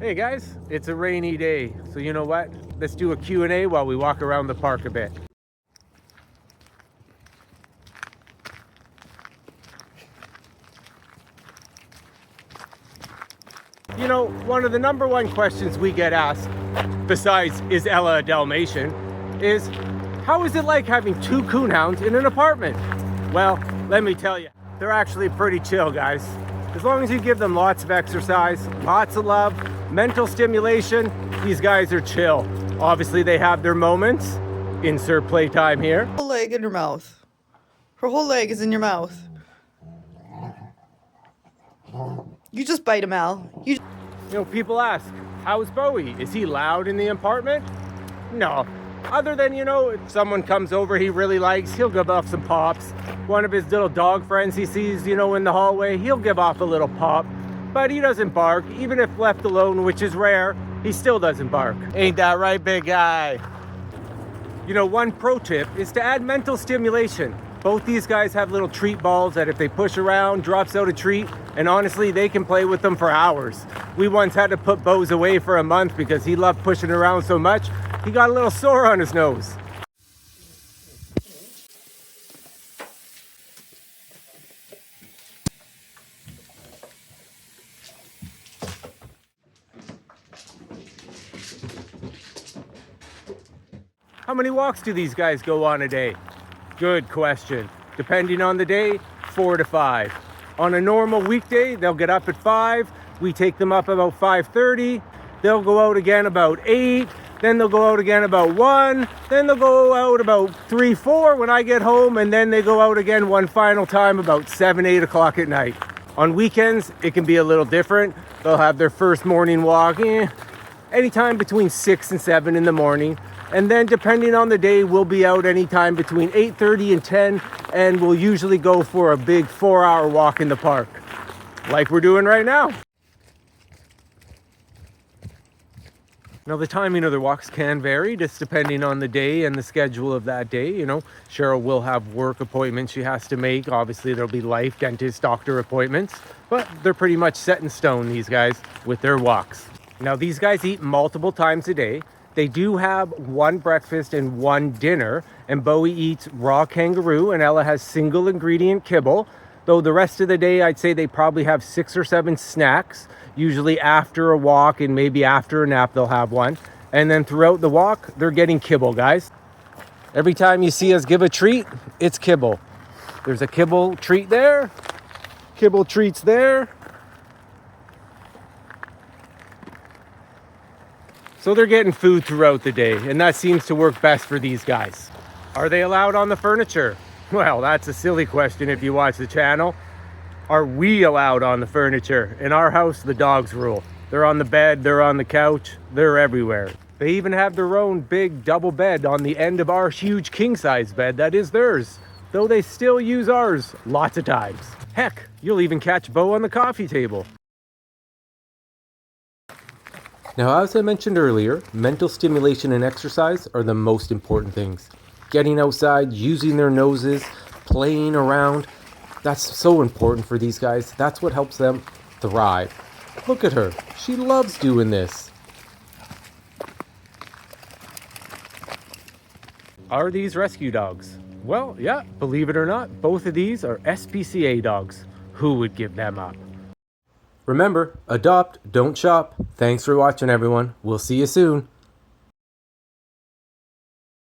Hey guys, it's a rainy day, so you know what? Let's do a Q&A while we walk around the park a bit. You know, one of the number one questions we get asked, besides is Ella a Dalmatian, is how is it like having two Coonhounds in an apartment? Well, let me tell you, they're actually pretty chill, guys. As long as you give them lots of exercise, lots of love, mental stimulation, these guys are chill. Obviously, they have their moments. Insert playtime here. Whole leg in her mouth. Her whole leg is in your mouth. You just bite him, Al. You know, people ask, how's Bowie? Is he loud in the apartment? No. Other than, you know, if someone comes over he really likes, he'll give off some pops. One of his little dog friends he sees, you know, in the hallway, he'll give off a little pop. But he doesn't bark. Even if left alone, which is rare, he still doesn't bark. Ain't that right, big guy? You know, one pro tip is to add mental stimulation. Both these guys have little treat balls that if they push around, drops out a treat, and honestly, they can play with them for hours. We once had to put Bose away for a month because he loved pushing around so much, he got a little sore on his nose. How many walks do these guys go on a day? Good question. Depending on the day, 4 to 5. On a normal weekday, they'll get up at 5. We take them up about 5:30. They'll go out again about 8. Then they'll go out again about 1. Then they'll go out about 3, 4 when I get home. And then they go out again one final time about 7, 8 o'clock at night. On weekends, it can be a little different. They'll have their first morning walk anytime between 6 and 7 in the morning. And then depending on the day, we'll be out anytime between 8:30 and 10, and we'll usually go for a big 4-hour walk in the park, like we're doing right now. Now, the timing of the walks can vary, just depending on the day and the schedule of that day. You know, Cheryl will have work appointments she has to make. Obviously, there'll be life, dentist, doctor appointments, but they're pretty much set in stone, these guys, with their walks. Now, these guys eat multiple times a day. They do have one breakfast and one dinner, and Bowie eats raw kangaroo and Ella has single ingredient kibble. Though the rest of the day, I'd say they probably have 6 or 7 snacks, usually after a walk and maybe after a nap they'll have one. And then throughout the walk, they're getting kibble, guys. Every time you see us give a treat, it's kibble. There's a kibble treat there, kibble treats there. So they're getting food throughout the day, and that seems to work best for these guys. Are they allowed on the furniture? Well, that's a silly question if you watch the channel. Are we allowed on the furniture? In our house, the dogs rule. They're on the bed, they're on the couch, they're everywhere. They even have their own big double bed on the end of our huge king-size bed that is theirs, though they still use ours lots of times. Heck, you'll even catch Bo on the coffee table. Now, as I mentioned earlier, mental stimulation and exercise are the most important things. Getting outside, using their noses, playing around, that's so important for these guys. That's what helps them thrive. Look at her. She loves doing this. Are these rescue dogs? Well, yeah, believe it or not, both of these are SPCA dogs. Who would give them up? Remember, adopt, don't shop. Thanks for watching, everyone. We'll see you soon.